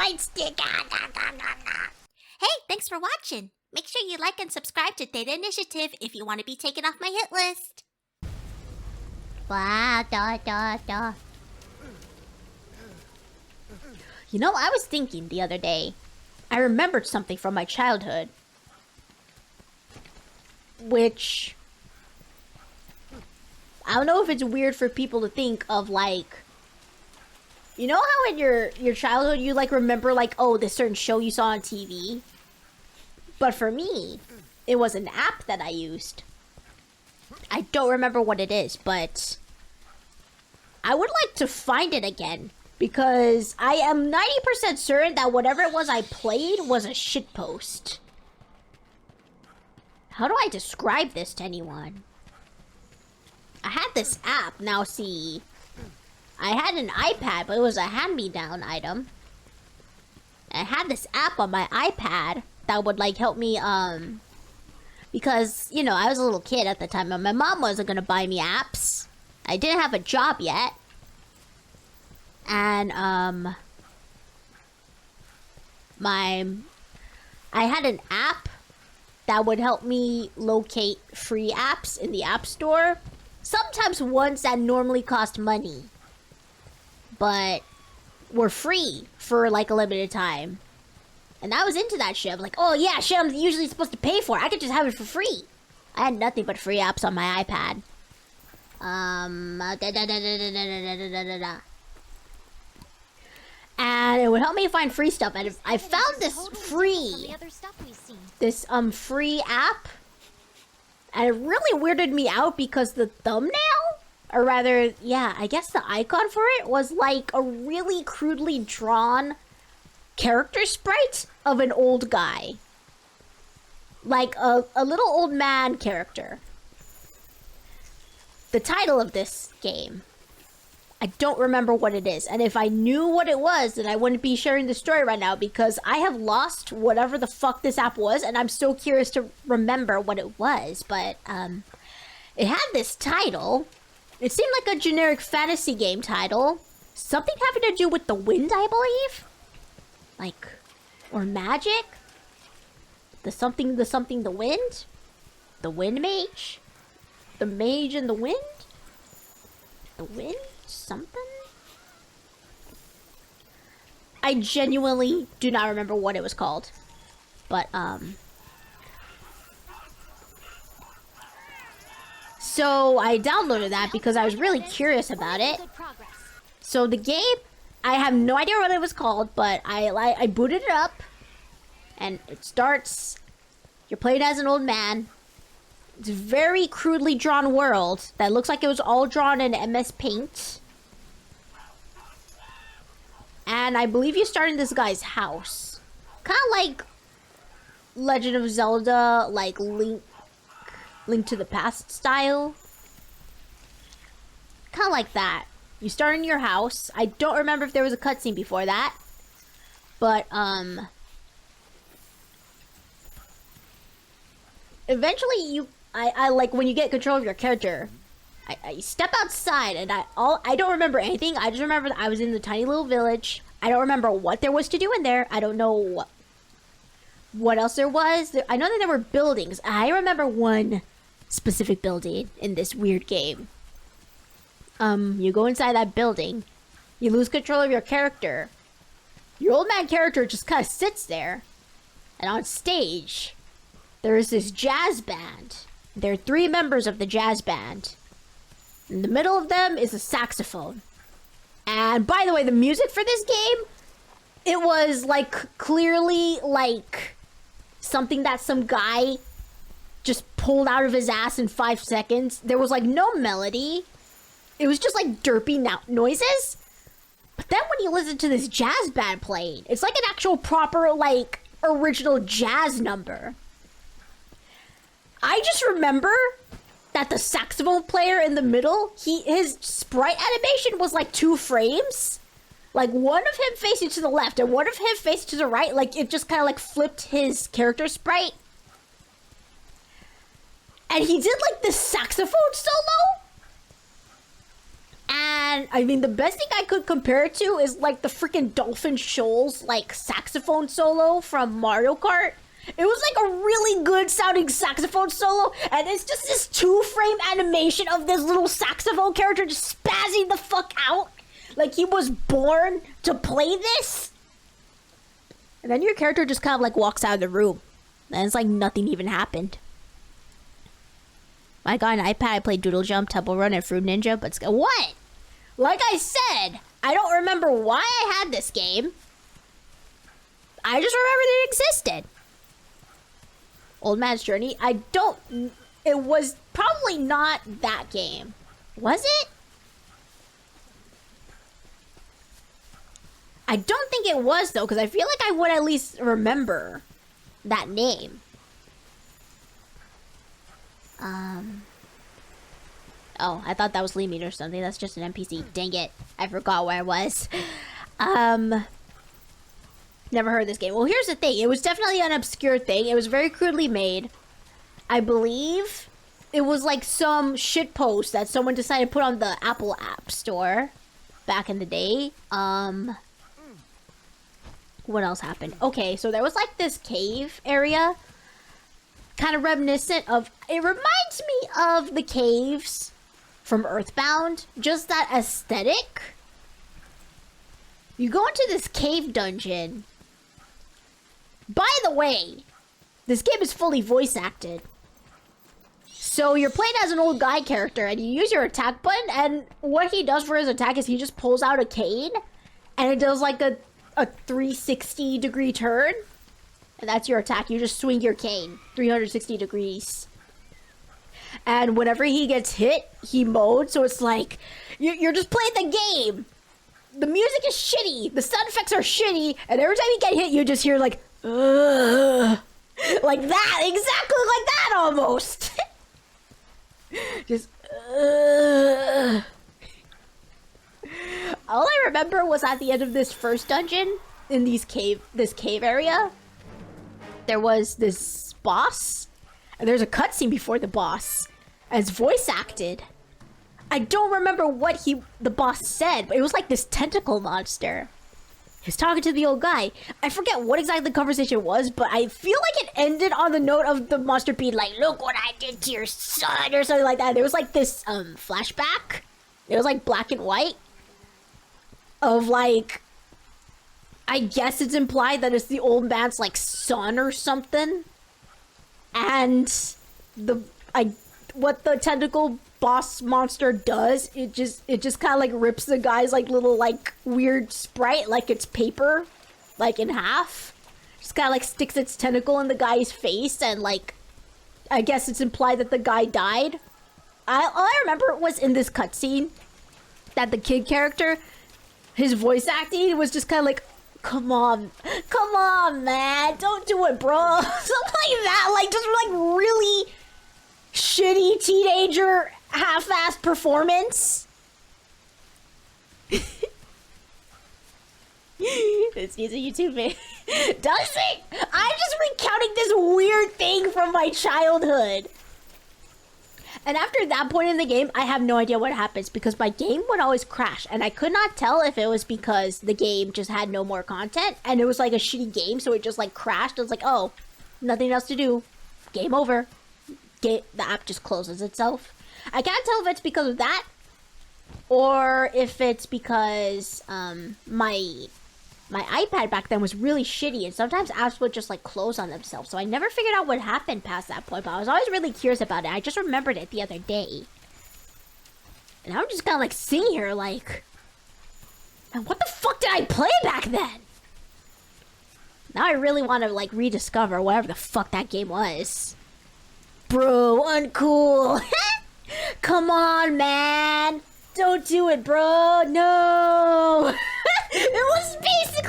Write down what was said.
light stick. Hey, thanks for watching. Make sure you like and subscribe to Theta Initiative if you want to be taken off my hit list. You know, I was thinking the other day. I remembered something from my childhood. Which... I don't know if it's weird for people to think of, like... You know how in your childhood you, like, remember, like, oh, this certain show you saw on TV? But for me, it was an app that I used. I don't remember what it is, but... I would like to find it again. Because I am 90% certain that whatever it was I played was a shitpost. How do I describe this to anyone? I had this app. Now see, I had an iPad, but it was a hand-me-down item. I had this app on my iPad that would like help me, because, you know, I was a little kid at the time and my mom wasn't gonna buy me apps. I didn't have a job yet. And, I had an app that would help me locate free apps in the App Store. Sometimes ones that normally cost money, but were free for like a limited time. And I was into that shit. I was like, oh yeah, shit I'm usually supposed to pay for. I could just have it for free. I had nothing but free apps on my iPad. And it would help me find free stuff. And I found this free app, and it really weirded me out because the thumbnail, or rather, yeah, I guess the icon for it was like a really crudely drawn character sprite of an old guy. Like a little old man character. The title of this game, I don't remember what it is. And if I knew what it was, then I wouldn't be sharing the story right now because I have lost whatever the fuck this app was and I'm so curious to remember what it was. But it had this title. It seemed like a generic fantasy game title. Something having to do with the wind, I believe? Like, or magic? The wind? The wind mage? The mage and the wind? The wind? Something? I genuinely do not remember what it was called. But, so I downloaded that because I was really curious about it. So the game, I have no idea what it was called, but I booted it up. And it starts, you're playing as an old man. It's a very crudely drawn world that looks like it was all drawn in MS Paint. And I believe you start in this guy's house. Kind of like Legend of Zelda, like Link to the Past style. Kind of like that. You start in your house. I don't remember if there was a cutscene before that. But, eventually I like when you get control of your character, I step outside and I don't remember anything. I just remember that I was in the tiny little village. I don't remember what there was to do in there. I don't know what else there was. I know that there were buildings. I remember one specific building in this weird game. You go inside that building. You lose control of your character. Your old man character just kind of sits there. And on stage, there is this jazz band. There are 3 members of the jazz band. In the middle of them is a saxophone. And by the way, the music for this game, it was like clearly like something that some guy just pulled out of his ass in 5 seconds. There was like no melody. It was just like derpy noises. But then when you listen to this jazz band playing, it's like an actual proper like original jazz number. I just remember that the saxophone player in the middle, his sprite animation was like 2 frames. Like one of him facing to the left and one of him facing to the right. Like it just kind of like flipped his character sprite. And he did like the saxophone solo. And man, I mean, the best thing I could compare it to is like the freaking Dolphin Shoals like saxophone solo from Mario Kart. It was like a really good sounding saxophone solo, and it's just this 2-frame animation of this little saxophone character just spazzing the fuck out. Like he was born to play this. And then your character just kind of like walks out of the room. And it's like nothing even happened. I got an iPad, I played Doodle Jump, Temple Run, and Fruit Ninja, but what? Like I said, I don't remember why I had this game. I just remember that it existed. Old Man's Journey, it was probably not that game. Was it? I don't think it was, though, because I feel like I would at least remember that name. Oh, I thought that was Lee Mead or something. That's just an NPC. Dang it. I forgot where I was. Never heard of this game. Well, here's the thing. It was definitely an obscure thing. It was very crudely made. I believe it was like some shitpost that someone decided to put on the Apple App Store back in the day. What else happened? Okay, so there was like this cave area. Kind of reminiscent of... It reminds me of the caves from Earthbound. Just that aesthetic. You go into this cave dungeon. By the way, this game is fully voice acted. So you're playing as an old guy character and you use your attack button, and what he does for his attack is he just pulls out a cane and it does like a 360 degree turn. And that's your attack. You just swing your cane 360 degrees. And whenever he gets hit, he modes. So it's like, you're just playing the game. The music is shitty. The sound effects are shitty. And every time you get hit, you just hear like, ugh. Like that. Exactly like that almost. Just, ugh. All I remember was at the end of this first dungeon, in this cave area, there was this boss, and there's a cutscene before the boss, as voice acted. I don't remember what the boss said, but it was like this tentacle monster. He was talking to the old guy. I forget what exactly the conversation was, but I feel like it ended on the note of the monster being like, "Look what I did to your son," or something like that. There was like this flashback. It was like black and white of like, I guess it's implied that it's the old man's like son or something. And what the tentacle boss monster does, it just kind of like rips the guy's like little like weird sprite like it's paper, like in half. Just kind of like sticks its tentacle in the guy's face, and like, I guess it's implied that the guy died. All I remember was in this cutscene that the kid character, his voice acting was just kind of like, come on, man, don't do it, bro. Something like that, like just like really shitty teenager half-assed performance. It's a YouTube video. Does it? I'm just recounting this weird thing from my childhood. And after that point in the game, I have no idea what happens because my game would always crash. And I could not tell if it was because the game just had no more content and it was like a shitty game, so it just like crashed. It was like, oh, nothing else to do. Game over. The app just closes itself. I can't tell if it's because of that or if it's because my iPad back then was really shitty, and sometimes apps would just like close on themselves. So I never figured out what happened past that point, but I was always really curious about it. I just remembered it the other day. And I'm just kind of like sitting here like, man, what the fuck did I play back then? Now I really want to like rediscover whatever the fuck that game was. Bro, uncool. Come on, man. Don't do it, bro. No. It was basically